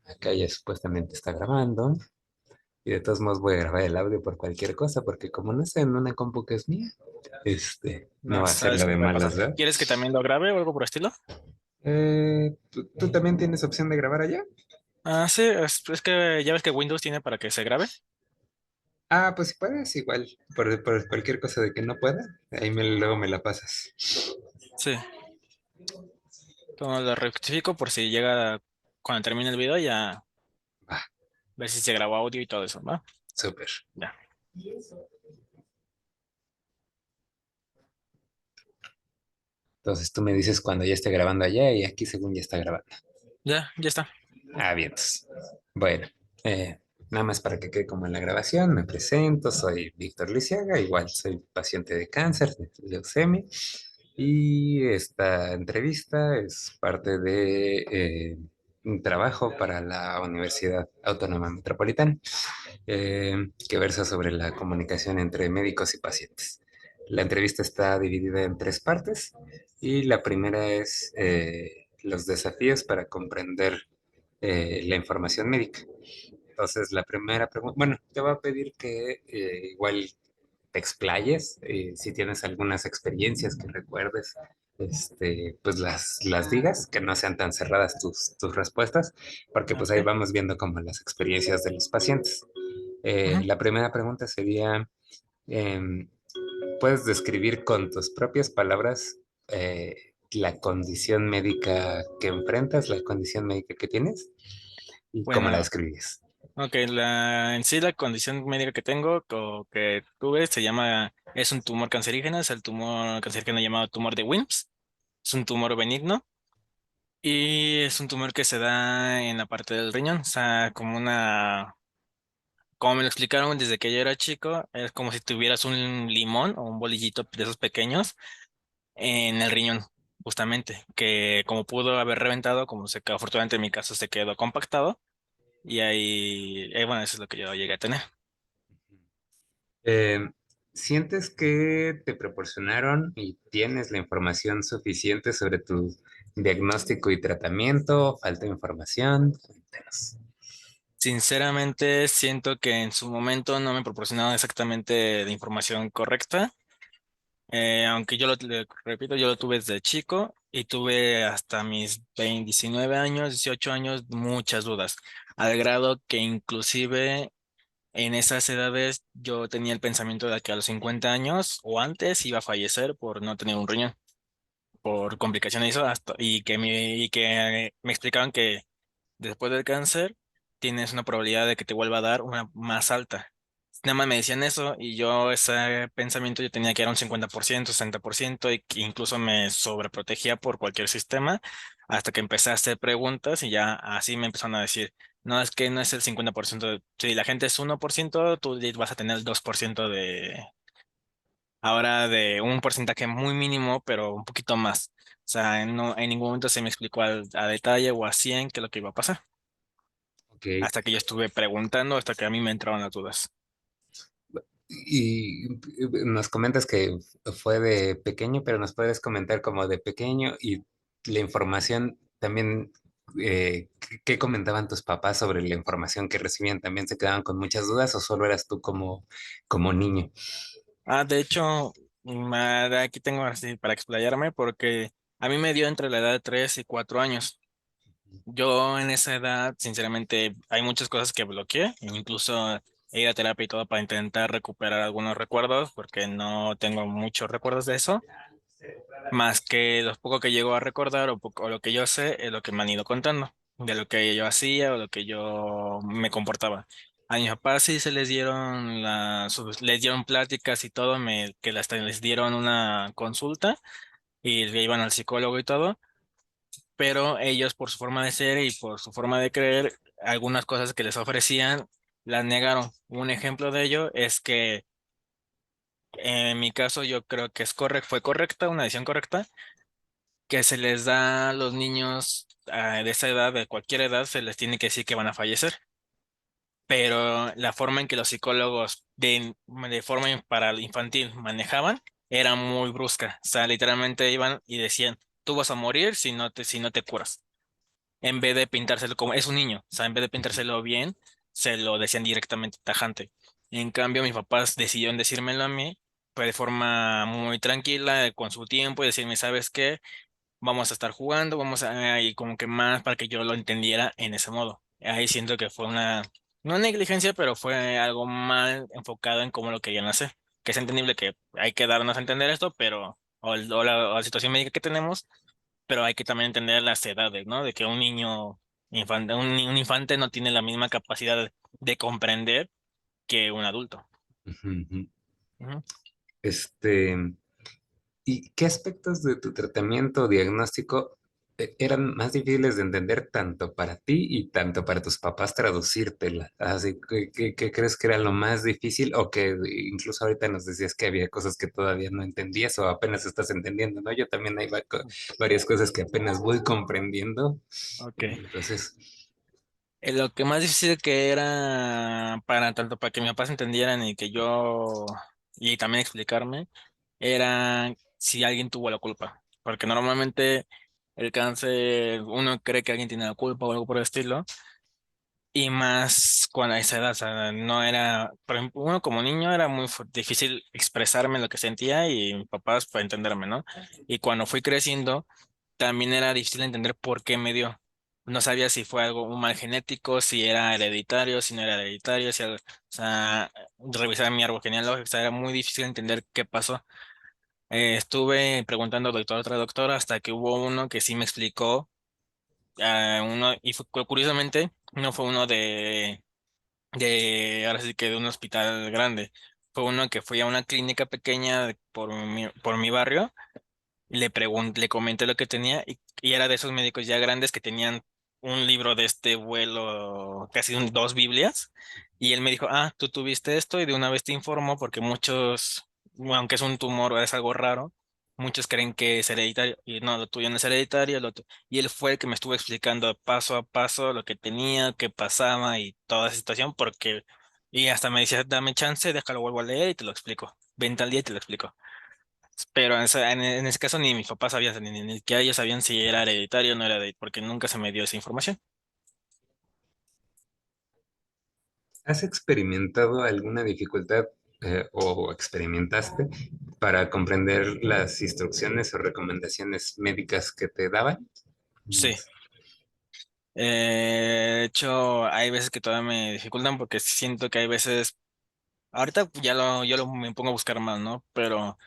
Acá ya supuestamente está grabando. Y de todos modos voy a grabar el audio por cualquier cosa, porque como no está en una compu que es mía, no No va a ser sabes lo qué de puede pasar. malos, ¿verdad? ¿Quieres que también lo grabe o algo por el estilo? ¿Tú también tienes opción de grabar allá? Ah, sí, es que ya ves que Windows tiene para que se grabe. Ah, pues si puedes, igual, por cualquier cosa de que no pueda, luego me la pasas. Sí, como lo rectifico por si llega cuando termine el video ya Va, ver si se grabó audio y todo eso, ¿va? súper. Ya, Entonces tú me dices cuando ya esté grabando allá y aquí según ya está grabando. ya está. Ah, bien. Bueno, nada más para que quede como en la grabación, me presento, soy Víctor Lisiaga, igual soy paciente de cáncer, de leucemia, y esta entrevista es parte de un trabajo para la Universidad Autónoma Metropolitana, que versa sobre la comunicación entre médicos y pacientes. La entrevista está dividida en tres partes y la primera es los desafíos para comprender la información médica. Entonces, la primera pregunta, bueno, te voy a pedir que igual te explayes, si tienes algunas experiencias que recuerdes, pues las digas, que no sean tan cerradas tus respuestas, porque pues ahí Ok. vamos viendo como las experiencias de los pacientes. Ujú. La primera pregunta sería, em, ¿puedes describir con tus propias palabras la condición médica que enfrentas, la condición médica que tienes y cómo la Bueno, describes? ok, en sí la condición médica que tengo o que tuve es un tumor cancerígeno, es el tumor cancerígeno llamado tumor de Wilms, es un tumor benigno y es un tumor que se da en la parte del riñón, o sea, como me lo explicaron desde que yo era chico, es como si tuvieras un limón o un bolillito de esos pequeños en el riñón, justamente, que como pudo haber reventado, como se quedó, afortunadamente en mi caso se quedó compactado, y ahí, bueno, eso es lo que yo llegué a tener. Eh, ¿Sientes que te proporcionaron y tienes la información suficiente sobre tu diagnóstico y tratamiento? ¿Falta información? Cuéntanos. Sinceramente, siento que en su momento no me proporcionaron exactamente la información correcta. Aunque repito, yo lo tuve desde chico y tuve hasta mis 19 años, 18 años, muchas dudas, al grado que inclusive en esas edades yo tenía el pensamiento de que a los 50 años o antes iba a fallecer por no tener un riñón, por complicaciones y eso, y que me explicaban que después del cáncer tienes una probabilidad de que te vuelva a dar una más alta. Nada más me decían eso y yo ese pensamiento yo tenía que era un 50%, 60% y que incluso me sobreprotegía por cualquier sistema hasta que empecé a hacer preguntas y ya así me empezaron a decir, no, es que no es el 50%, si la gente es 1%, tú vas a tener el 2% ahora de un porcentaje muy mínimo, pero un poquito más. O sea, en ningún momento se me explicó a detalle o a 100 qué es lo que iba a pasar Ok. hasta que yo estuve preguntando, hasta que a mí me entraban las dudas. Y nos comentas que fue de pequeño, pero nos puedes comentar como de pequeño y la información también, ¿qué comentaban tus papás sobre la información que recibían? ¿También se quedaban con muchas dudas o solo eras tú como niño? Ah, de hecho, de aquí tengo así para explayarme porque a mí me dio entre la edad de 3 y 4 años. Yo en esa edad, sinceramente, hay muchas cosas que bloqueé, e incluso he ido a terapia y todo para intentar recuperar algunos recuerdos porque no tengo muchos recuerdos de eso. Más que los pocos que llego a recordar o lo que yo sé es lo que me han ido contando, de lo que yo hacía o lo que yo me comportaba. A mis papás sí se les dieron les dieron pláticas y todo, que hasta les dieron una consulta y iban al psicólogo y todo, pero ellos por su forma de ser y por su forma de creer, algunas cosas que les ofrecían las negaron. Un ejemplo de ello es que en mi caso yo creo que fue correcta, una decisión correcta que se les da a los niños de esa edad, de cualquier edad, se les tiene que decir que van a fallecer. Pero la forma en que los psicólogos de forma para el infantil manejaban era muy brusca. O sea, literalmente iban y decían, tú vas a morir si no te curas. en vez de pintárselo como es un niño, o sea, en vez de pintárselo bien, se lo decían directamente tajante. En cambio, mis papás decidieron decírmelo a mí, pues de forma muy tranquila, con su tiempo, y decirme, ¿sabes qué? Vamos a estar jugando, vamos a, y como que más para que yo lo entendiera en ese modo. Ahí siento que fue una, no negligencia, pero fue algo mal enfocado en cómo lo querían hacer. Que es entendible que hay que darnos a entender esto, pero, o la situación médica que tenemos, pero hay que también entender las edades, ¿no? De que un niño, infante, un infante no tiene la misma capacidad de comprender que un adulto. Ujú, ujú. Ujú. Este, ¿Y qué aspectos de tu tratamiento o diagnóstico eran más difíciles de entender tanto para ti y tanto para tus papás traducírtela? Así ¿qué crees que era lo más difícil o que incluso ahorita nos decías que había cosas que todavía no entendías o apenas estás entendiendo, ¿no? Yo también hay varias cosas que apenas voy comprendiendo. Ok. Entonces, Lo que más difícil que era para tanto para que mis papás entendieran y que yo y también explicarme era si alguien tuvo la culpa, porque normalmente el cáncer uno cree que alguien tiene la culpa o algo por el estilo y más cuando a esa edad, o sea, no era, por ejemplo, uno como niño era muy difícil expresarme lo que sentía y mis papás para entenderme, ¿no? Y cuando fui creciendo también era difícil entender por qué me dio. No sabía si fue algo un mal genético, si era hereditario, si no era hereditario, si o sea, revisar mi árbol genealógico, o sea, era muy difícil entender qué pasó. Estuve preguntando doctor tras doctor hasta que hubo uno que sí me explicó, uno, y curiosamente no fue uno ahora sí que de un hospital grande, fue uno que fui a una clínica pequeña por mi barrio le pregunté, le comenté lo que tenía y era de esos médicos ya grandes que tenían un libro de este vuelo, casi dos Biblias. Y él me dijo, ah, tú tuviste esto y de una vez te informo porque muchos, bueno, aunque es un tumor o es algo raro, muchos creen que es hereditario y no, lo tuyo no es hereditario, y él fue el que me estuvo explicando paso a paso lo que tenía, qué pasaba y toda esa situación porque, y hasta me decía, dame chance, déjalo, vuelvo a leer y te lo explico. Vente al día y te lo explico. Pero en ese caso ni mis papás sabían, ni siquiera ellos sabían si era hereditario o no era hereditario, porque nunca se me dio esa información. ¿has experimentado alguna dificultad o experimentaste para comprender las instrucciones o recomendaciones médicas que te daban? Sí. De hecho, hay veces que todavía me dificultan porque siento que hay veces, ahorita me pongo a buscar más, ¿no? Pero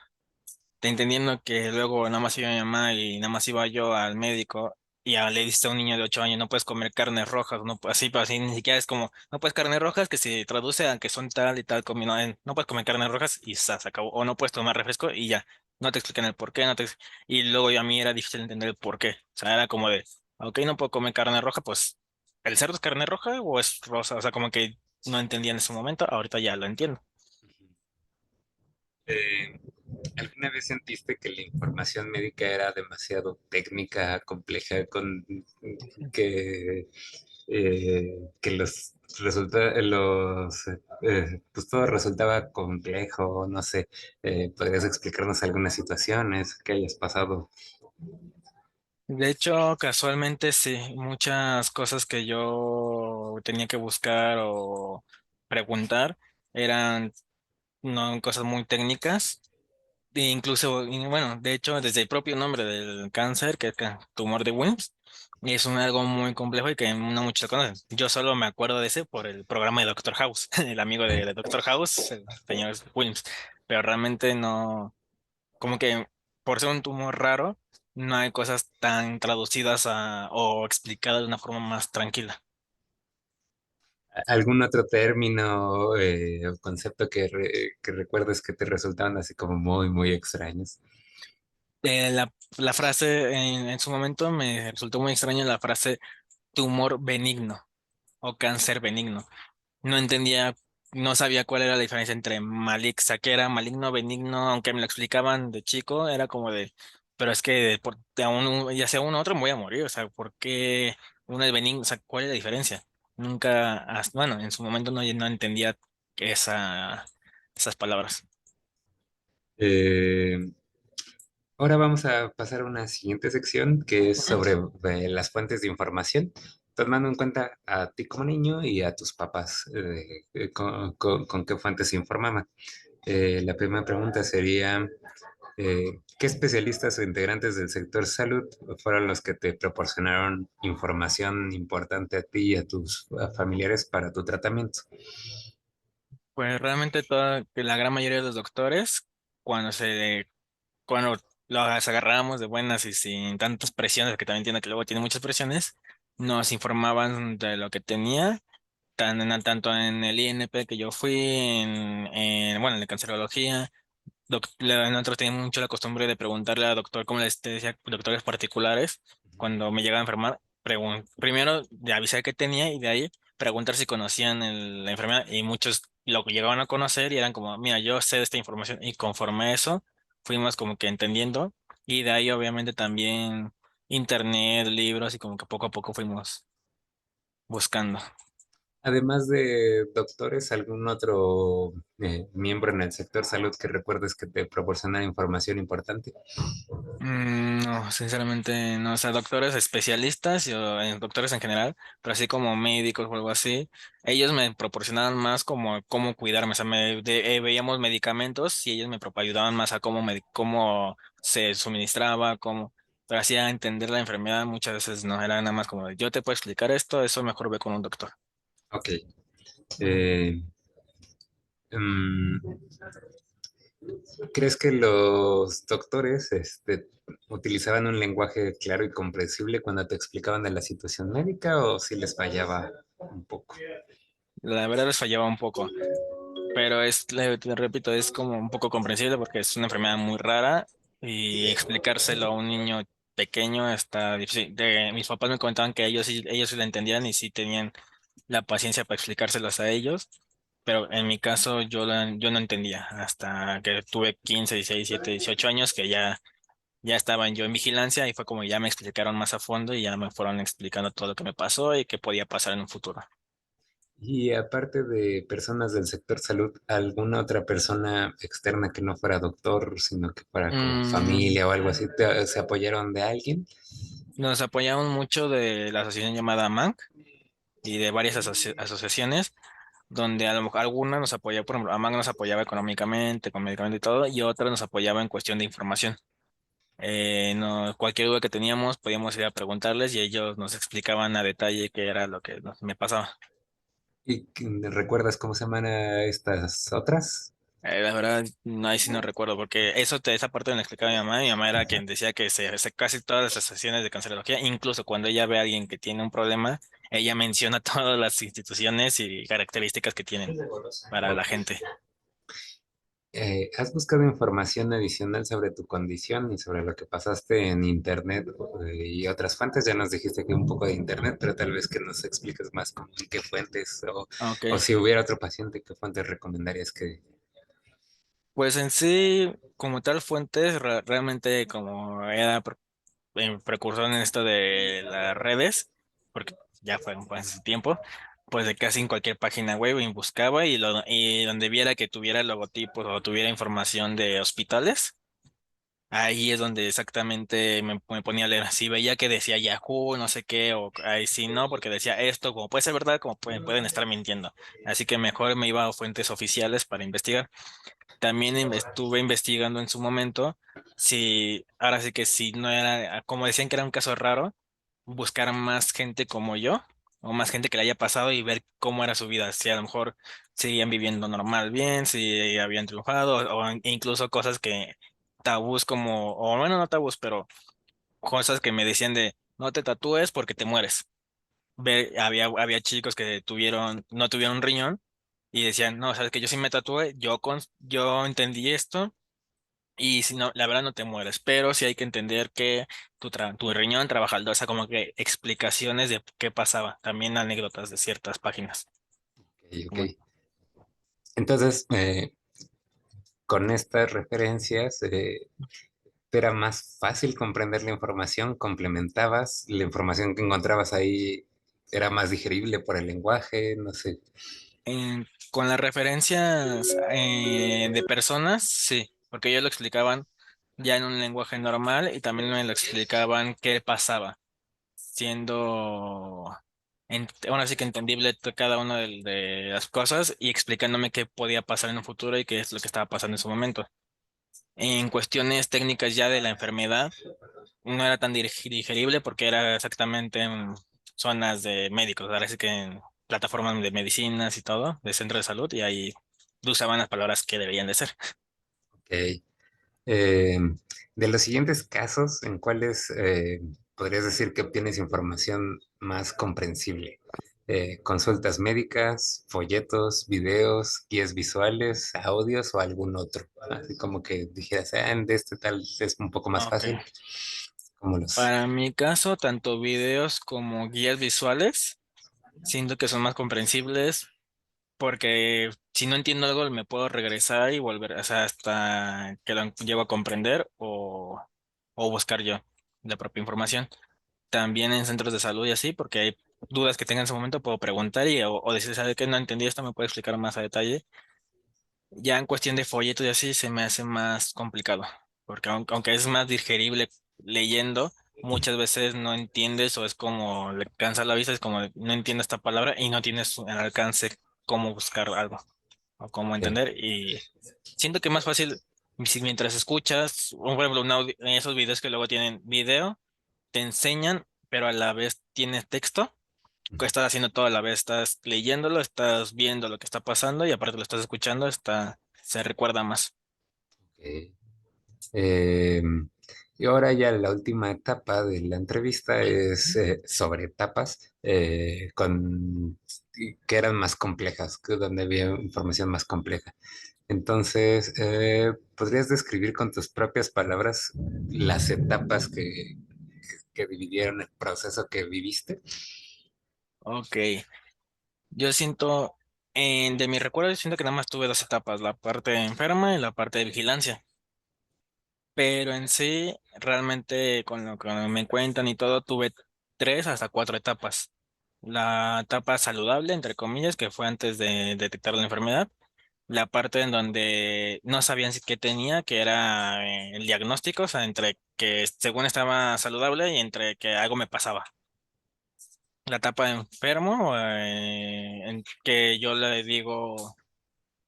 entendiendo que luego nada más iba mi mamá y nada más iba yo al médico y le diste a un niño de 8 años, no puedes comer carnes rojas, no, así, pero así ni siquiera es como, no puedes carnes rojas que se traduce a que son tal y tal combinado en, no puedes comer carnes rojas y se acabó, o no puedes tomar refresco y ya, no te explican el por qué, y luego a mí era difícil entender el por qué, o sea, era como de, ok, no puedo comer carne roja, pues, ¿el cerdo es carne roja o es rosa? O sea, como que no entendía en ese momento, ahorita ya lo entiendo. Eh, ¿Alguna vez sentiste que la información médica era demasiado técnica, compleja, con que, que pues todo resultaba complejo? No sé, ¿podrías explicarnos algunas situaciones que hayas pasado? De hecho, casualmente sí, muchas cosas que yo tenía que buscar o preguntar eran no cosas muy técnicas, e incluso, y bueno, de hecho, desde el propio nombre del cáncer, que es tumor de Wilms, es algo muy complejo y que no muchos lo conocen. Yo solo me acuerdo de ese por el programa de Doctor House, el amigo de Doctor House, el señor Wilms, pero realmente no. Como que por ser un tumor raro, no hay cosas tan traducidas o explicadas de una forma más tranquila. ¿Algún otro término o concepto que recuerdes que te resultaban así como muy, muy extraños? La frase en su momento me resultó muy extraña la frase tumor benigno o cáncer benigno. No entendía, no sabía cuál era la diferencia entre que era maligno, benigno, aunque me lo explicaban de chico, era como de, pero es que ya sea uno u otro me voy a morir, o sea, ¿por qué uno es benigno? O sea, ¿cuál es la diferencia? Nunca, bueno, en su momento no entendía esas palabras. Eh, Ahora vamos a pasar a una siguiente sección que es Ujú. sobre las fuentes de información, tomando en cuenta a ti como niño y a tus papás, con qué fuentes se informaban. La primera pregunta sería, ¿qué especialistas o integrantes del sector salud fueron los que te proporcionaron información importante a ti y a tus familiares para tu tratamiento? Pues realmente que la gran mayoría de los doctores, cuando cuando los agarrábamos de buenas y sin tantas presiones, que también entiendo que luego tiene muchas presiones, nos informaban de lo que tenía, tanto en el INP que yo fui, bueno, en la cancerología. Nosotros teníamos mucho la costumbre de preguntarle al doctor, como les te decía, doctores particulares, cuando me llegaba a enfermar, primero de avisar que tenía y de ahí preguntar si conocían la enfermedad y muchos lo llegaban a conocer y eran como, mira, yo sé de esta información y conforme a eso fuimos como que entendiendo y de ahí obviamente también internet, libros y como que poco a poco fuimos buscando. Además de doctores, ¿algún otro miembro en el sector salud que recuerdes que te proporciona información importante? No, sinceramente no, o sea, doctores especialistas doctores en general, pero así como médicos o algo así, ellos me proporcionaban más como cómo cuidarme, o sea, veíamos medicamentos y ellos ayudaban más a cómo se suministraba, pero hacía entender la enfermedad muchas veces no, era nada más como, yo te puedo explicar esto, eso mejor ve con un doctor. Ok. Eh, mm, ¿Crees que los doctores utilizaban un lenguaje claro y comprensible cuando te explicaban de la situación médica o si les fallaba un poco? La verdad les fallaba un poco. Pero te repito, es como un poco comprensible porque es una enfermedad muy rara y explicárselo a un niño pequeño está difícil. Mis papás me comentaban que ellos sí la entendían y sí tenían la paciencia para explicárselos a ellos, pero en mi caso yo no entendía hasta que tuve 15 16 17 18 años que ya estaban yo en vigilancia y fue como ya me explicaron más a fondo y ya me fueron explicando todo lo que me pasó y qué podía pasar en un futuro. Y aparte de personas del sector salud, ¿alguna otra persona externa que no fuera doctor, sino que fuera como Mm, familia o algo así, se apoyaron de alguien? Nos apoyamos mucho de la asociación llamada AMANC y de varias asociaciones, donde a lo mejor alguna nos apoyaba, por ejemplo, AMANC nos apoyaba económicamente, con medicamento y todo, y otra nos apoyaba en cuestión de información. No, cualquier duda que teníamos, podíamos ir a preguntarles y ellos nos explicaban a detalle qué era lo que me pasaba. ¿Y recuerdas cómo se llaman a estas otras? La verdad, no, ahí sí no recuerdo, porque esa parte me la explicaba mi mamá era quien decía que casi todas las sesiones de cancerología, incluso cuando ella ve a alguien que tiene un problema, ella menciona todas las instituciones y características que tienen para la Ok. gente. ¿Has buscado información adicional sobre tu condición y sobre lo que pasaste en internet y otras fuentes? Ya nos dijiste que un poco de internet, pero tal vez que nos expliques más como en qué fuentes Ok, o si hubiera otro paciente, ¿qué fuentes recomendarías que... pues en sí, como tal fuentes, realmente como era precursor en esto de las redes, porque ya fue un buen tiempo, pues de casi en cualquier página web y buscaba y donde viera que tuviera logotipos o tuviera información de hospitales, ahí es donde exactamente me ponía a leer. Si veía que decía Yahoo, no sé qué, o ahí sí no, porque decía esto, como puede ser verdad, como pueden estar mintiendo. Así que mejor me iba a fuentes oficiales para investigar. También estuve investigando en su momento si, ahora sí que si no era, como decían que era un caso raro, buscar más gente como yo o más gente que le haya pasado y ver cómo era su vida, si a lo mejor seguían viviendo normal, bien, si habían triunfado incluso cosas que tabús como, o bueno, no tabús, pero cosas que me decían de no te tatúes porque te mueres. Había chicos que no tuvieron un riñón y decían, no, sabes que yo sí me tatué, yo entendí esto y si no, la verdad no te mueres, pero sí hay que entender que tu riñón trabaja al doble, o sea, como que explicaciones de qué pasaba, también anécdotas de ciertas páginas. Ok, ok. Como Entonces, con estas referencias, ¿te era más fácil comprender la información? ¿Complementabas? ¿La información que encontrabas ahí era más digerible por el lenguaje? No sé. con las referencias de personas, sí, porque ellos lo explicaban ya en un lenguaje normal y también me lo explicaban qué pasaba, siendo ahora sí que entendible cada una de las cosas y explicándome qué podía pasar en un futuro y qué es lo que estaba pasando en su momento. En cuestiones técnicas ya de la enfermedad, no era tan digerible porque era exactamente en zonas de médicos, ahora sí que en plataformas de medicinas y todo, de centro de salud, y ahí usaban las palabras que deberían de ser. Ok. Eh, de los siguientes casos, ¿en cuáles podrías decir que obtienes información más comprensible? ¿Consultas médicas, folletos, videos, guías visuales, audios o algún otro? Así como que dijeras, ah, de este tal es un poco más Ok. fácil. Como los... Para mi caso, tanto videos como guías visuales, siento que son más comprensibles porque si no entiendo algo me puedo regresar y volver, o sea, hasta que lo llevo a comprender o buscar yo la propia información. También en centros de salud y así, porque hay dudas que tenga en su momento, puedo preguntar o decir, ¿sabe qué? No entendí esto, me puede explicar más a detalle. Ya en cuestión de folletos y así se me hace más complicado, porque aunque es más digerible leyendo, muchas veces no entiendes o es como le cansa la vista, es como de, no entiendo esta palabra y no tienes al alcance cómo buscar algo o cómo Ok, entender. Y siento que es más fácil si mientras escuchas, por ejemplo, en esos videos que luego tienen video, te enseñan, pero a la vez tienes texto que estás haciendo todo a la vez, estás leyéndolo, estás viendo lo que está pasando y aparte lo estás escuchando, se recuerda más. ok. Eh, y ahora ya la última etapa de la entrevista es sobre etapas que eran más complejas, donde había información más compleja. Entonces, ¿podrías describir con tus propias palabras las etapas que dividieron el proceso que viviste? Ok, yo siento, de mi recuerdo, siento que nada más tuve dos etapas, la parte enferma y la parte de vigilancia, pero en sí, realmente con lo que me cuentan y todo, tuve tres hasta cuatro etapas. La etapa saludable, entre comillas, que fue antes de detectar la enfermedad. La parte en donde no sabían si qué tenía, que era el diagnóstico, o sea, entre que según estaba saludable y entre que algo me pasaba. La etapa de enfermo, en que yo le digo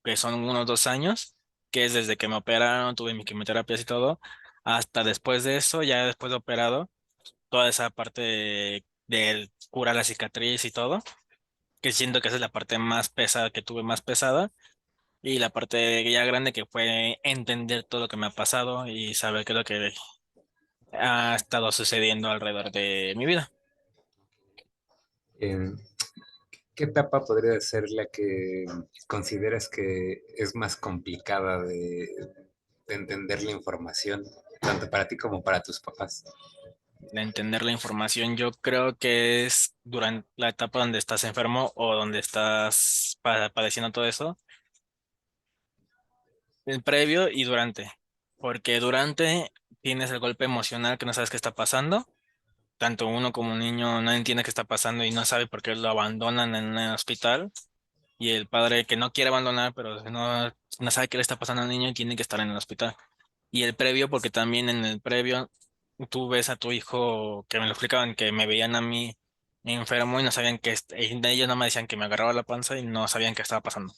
que son unos 2 años, que es desde que me operaron, tuve mis quimioterapias y todo, hasta después de eso, ya después de operado, toda esa parte de curar la cicatriz y todo, que siento que esa es la parte más pesada que tuve, más pesada. Y la parte ya grande que fue entender todo lo que me ha pasado y saber qué es lo que ha estado sucediendo alrededor de mi vida. Eh, ¿Qué etapa podría ser la que consideras que es más complicada de entender la información, tanto para ti como para tus papás? De entender la información, yo creo que es durante la etapa donde estás enfermo o donde estás padeciendo todo eso, el previo y durante. Porque durante tienes el golpe emocional que no sabes qué está pasando. Tanto uno como un niño no entiende qué está pasando y no sabe por qué lo abandonan en el hospital. Y el padre que no quiere abandonar, pero no sabe qué le está pasando al niño y tiene que estar en el hospital. Y el previo, porque también en el previo tú ves a tu hijo, que me lo explicaban, que me veían a mí enfermo y no sabían ellos nada más decían que me agarraba la panza y no sabían qué estaba pasando.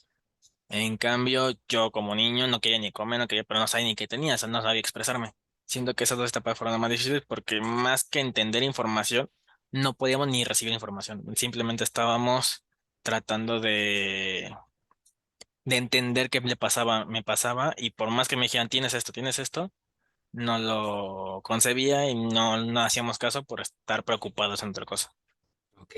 En cambio, yo como niño no quería ni comer, no quería, pero no sabía ni qué tenía, o sea, no sabía expresarme. Siento que esas dos etapas fueron las más difíciles porque más que entender información, no podíamos ni recibir información. Simplemente estábamos tratando de entender qué me pasaba, y por más que me dijeran, tienes esto, no lo concebía y no hacíamos caso por estar preocupados en otra cosa. Ok.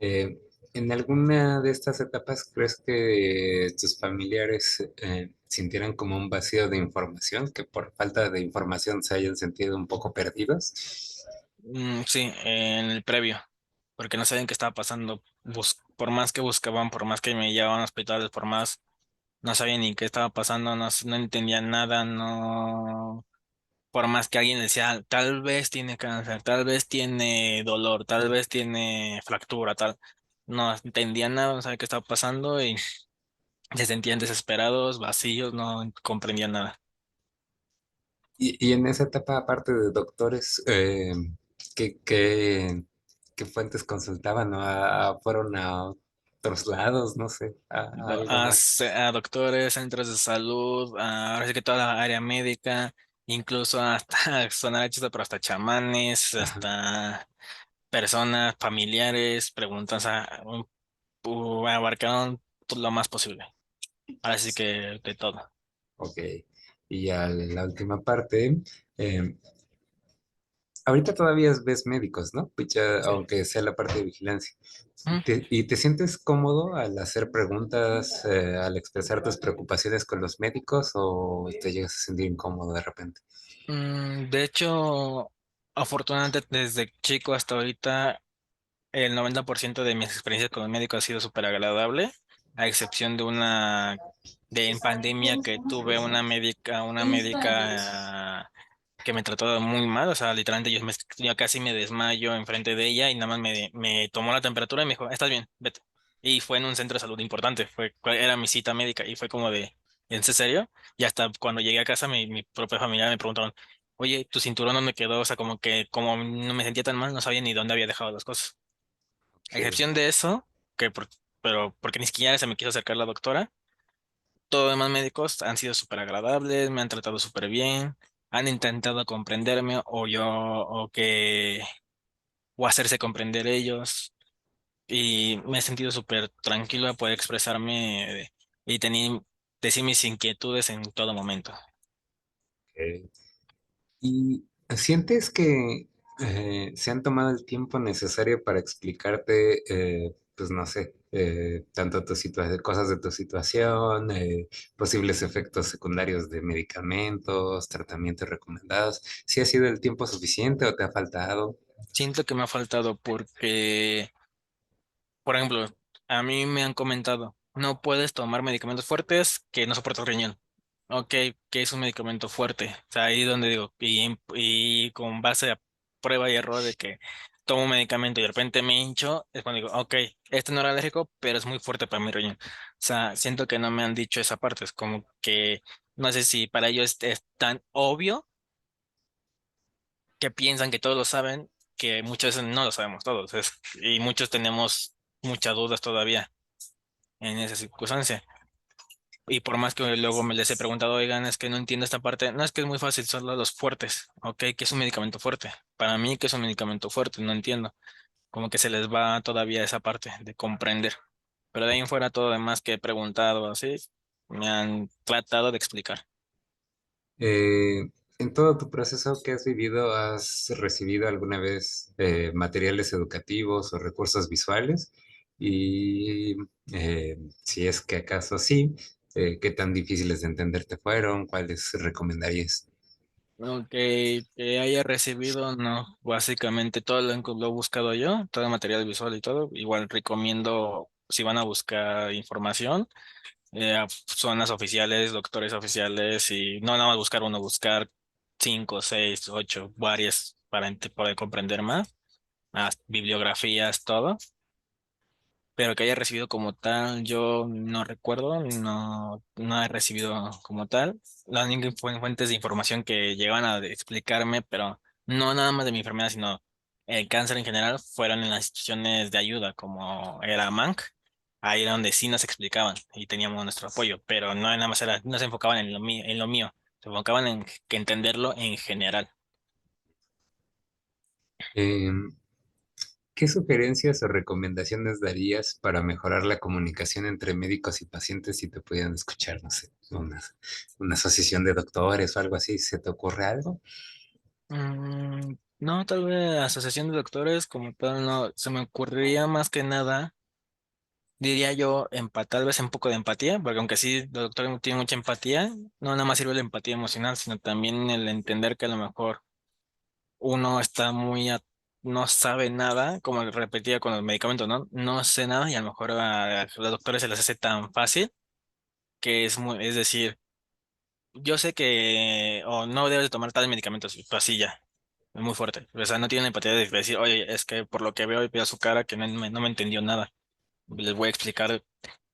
Eh, ¿En alguna de estas etapas crees que tus familiares sintieran como un vacío de información, que por falta de información se hayan sentido un poco perdidos? Sí, en el previo, porque no sabían qué estaba pasando. Por más que buscaban, por más que me llevaban a hospitales, por más, no sabían ni qué estaba pasando, no entendían nada, no. Por más que alguien decía, tal vez tiene cáncer, tal vez tiene dolor, tal vez tiene fractura, tal. No entendían nada, no sabían qué estaba pasando y se sentían desesperados, vacíos, no comprendían nada. Y en esa etapa, aparte de doctores, ¿qué, qué, qué fuentes consultaban? ¿No? ¿Fueron a otros lados? No sé, a algo más. A doctores, centros de salud, ahora sí que toda la área médica, incluso hasta, sonar chido, pero hasta chamanes, Ajá, hasta personas, familiares, preguntas, abarcaron lo más posible. Ahora sí que de todo. ok. Y ya la última parte. eh, Ahorita todavía ves médicos, ¿no? Pues ya, Sí. aunque sea la parte de vigilancia. Mm, ¿Y te sientes cómodo al hacer preguntas, al expresar tus preocupaciones con los médicos o te llegas a sentir incómodo de repente? de hecho, afortunadamente desde chico hasta ahorita, el 90% de mis experiencias con el médico ha sido súper agradable, a excepción de de en pandemia que tuve una médica que me trató muy mal, o sea, literalmente yo casi me desmayo enfrente de ella y nada más me tomó la temperatura y me dijo, estás bien, vete. Y fue en un centro de salud importante, era mi cita médica y fue como de, ¿en serio? Y hasta cuando llegué a casa, mi propia familia me preguntaron, oye, ¿tu cinturón dónde quedó? O sea, como que como no me sentía tan mal, no sabía ni dónde había dejado las cosas. A Ok. excepción de eso, pero porque ni siquiera se me quiso acercar la doctora, todos los demás médicos han sido súper agradables, me han tratado súper bien, han intentado comprenderme o hacerse comprender ellos, y me he sentido súper tranquilo de poder expresarme y decir mis inquietudes en todo momento. Ok. ¿Y sientes que se han tomado el tiempo necesario para explicarte, pues no sé, tanto cosas de tu situación, posibles efectos secundarios de medicamentos, tratamientos recomendados? ¿Si ha sido el tiempo suficiente o te ha faltado? Siento que me ha faltado porque, por ejemplo, a mí me han comentado, no puedes tomar medicamentos fuertes que no soportan el riñón. Ok, que es un medicamento fuerte. O sea, ahí donde digo, y con base a prueba y error de que tomo un medicamento y de repente me hincho, es cuando digo, ok, este no era alérgico, pero es muy fuerte para mi riñón. O sea, siento que no me han dicho esa parte. Es como que no sé si para ellos es tan obvio que piensan que todos lo saben, que muchas veces no lo sabemos todos. Y muchos tenemos muchas dudas todavía en esa circunstancia. Y por más que luego me les he preguntado, oigan, es que no entiendo esta parte, no es que es muy fácil, solo los fuertes, ¿ok? ¿Que es un medicamento fuerte? Para mí, que es un medicamento fuerte? No entiendo. Como que se les va todavía esa parte de comprender. Pero de ahí en fuera, todo demás que he preguntado, así, me han tratado de explicar. Eh, en todo tu proceso que has vivido, ¿has recibido alguna vez materiales educativos o recursos visuales? Y si es que acaso sí, ¿qué tan difíciles de entender te fueron? ¿Cuáles recomendarías? Aunque que haya recibido, no, básicamente todo lo he buscado yo, todo el material visual y todo. Igual recomiendo, si van a buscar información, zonas oficiales, doctores oficiales, y no nada más buscar uno, buscar cinco, seis, ocho, varias para poder comprender más, bibliografías, todo, pero que haya recibido como tal, yo no recuerdo, no he recibido como tal. Las únicas fuentes de información que llegaban a explicarme, pero no nada más de mi enfermedad, sino el cáncer en general, fueron en las instituciones de ayuda, como era MANC. Ahí era donde sí nos explicaban y teníamos nuestro apoyo, pero no nada más era, no se enfocaban en lo mío, se enfocaban en que entenderlo en general. Em, ¿Qué sugerencias o recomendaciones darías para mejorar la comunicación entre médicos y pacientes si te pudieran escuchar, no sé, una asociación de doctores o algo así? ¿Se te ocurre algo? No, tal vez asociación de doctores como tal, no, se me ocurriría más que nada, diría yo, tal vez un poco de empatía, porque aunque sí, el doctor tiene mucha empatía, no nada más sirve la empatía emocional, sino también el entender que a lo mejor uno está no sabe nada, como repetía con los medicamentos, ¿no? No sé nada y a lo mejor a los doctores se les hace tan fácil que es decir, yo sé que o no debes de tomar tales medicamentos, pues así ya. Es muy fuerte. O sea, no tiene la empatía de decir, oye, es que por lo que veo y veo su cara que no me entendió nada. Les voy a explicar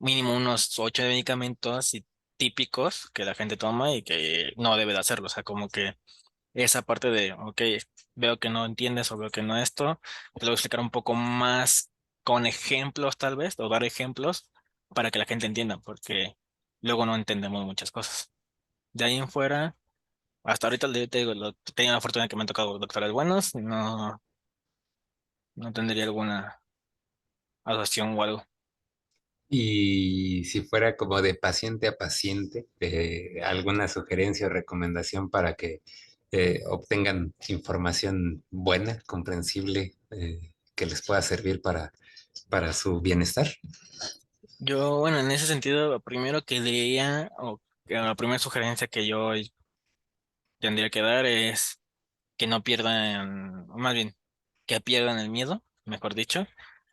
mínimo unos 8 medicamentos y típicos que la gente toma y que no debe de hacerlo. O sea, como que esa parte de, ok, veo que no entiendes o veo que no esto, te lo voy a explicar un poco más con ejemplos tal vez, o dar ejemplos para que la gente entienda, porque luego no entendemos muchas cosas. De ahí en fuera, hasta ahorita te digo, tengo la fortuna de que me han tocado doctores buenos, no tendría alguna asociación o algo. Y si fuera como de paciente a paciente, ¿alguna sugerencia o recomendación para que obtengan información buena, comprensible, que les pueda servir para su bienestar? Yo, bueno, en ese sentido, lo primero que diría, o que la primera sugerencia que yo tendría que dar es que no pierdan, o más bien, que pierdan el miedo, mejor dicho,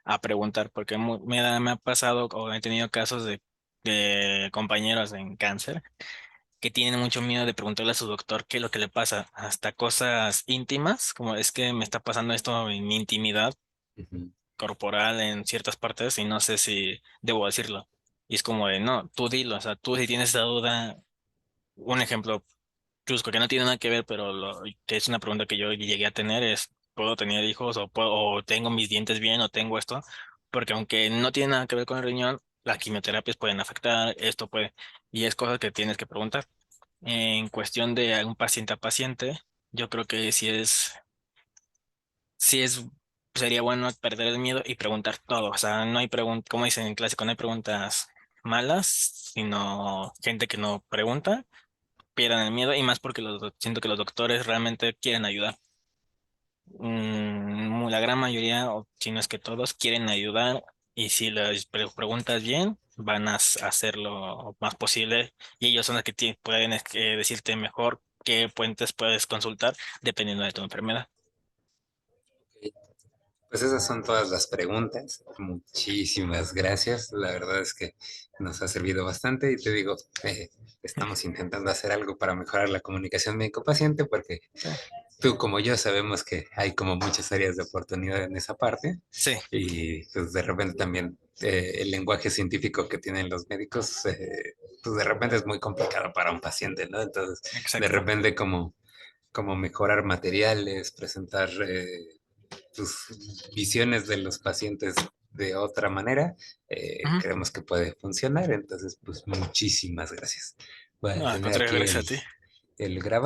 a preguntar, porque me ha pasado o he tenido casos de compañeros en cáncer que tienen mucho miedo de preguntarle a su doctor qué es lo que le pasa, hasta cosas íntimas, como es que me está pasando esto en mi intimidad Ujú, corporal en ciertas partes y no sé si debo decirlo. Y es como de, no, tú dilo, o sea, tú si tienes esa duda, un ejemplo chusco que no tiene nada que ver, pero que es una pregunta que yo llegué a tener es, ¿puedo tener hijos o tengo mis dientes bien o tengo esto? Porque aunque no tiene nada que ver con el riñón, las quimioterapias pueden afectar, esto puede, y es cosas que tienes que preguntar. En cuestión de un paciente a paciente, yo creo que sí es, sería bueno perder el miedo y preguntar todo. O sea, no hay preguntas, como dicen en clásico, no hay preguntas malas, sino gente que no pregunta pierdan el miedo y más porque siento que los doctores realmente quieren ayudar. La gran mayoría, o si no es que todos, quieren ayudar y si les preguntas bien, van a hacer lo más posible y ellos son los que pueden decirte mejor qué puentes puedes consultar dependiendo de tu enfermedad. ok. Pues esas son todas las preguntas. Muchísimas gracias. La verdad es que nos ha servido bastante y te digo, estamos intentando hacer algo para mejorar la comunicación médico-paciente porque Sí, tú como yo sabemos que hay como muchas áreas de oportunidad en esa parte sí, y pues de repente también el lenguaje científico que tienen los médicos, pues de repente es muy complicado para un paciente, ¿no? Entonces, de exacto. repente como mejorar materiales, presentar tus visiones de los pacientes de otra manera, Ujú. creemos que puede funcionar. Entonces, pues muchísimas gracias. Voy a No, al tener contrario, aquí gracias a ti. el grabado.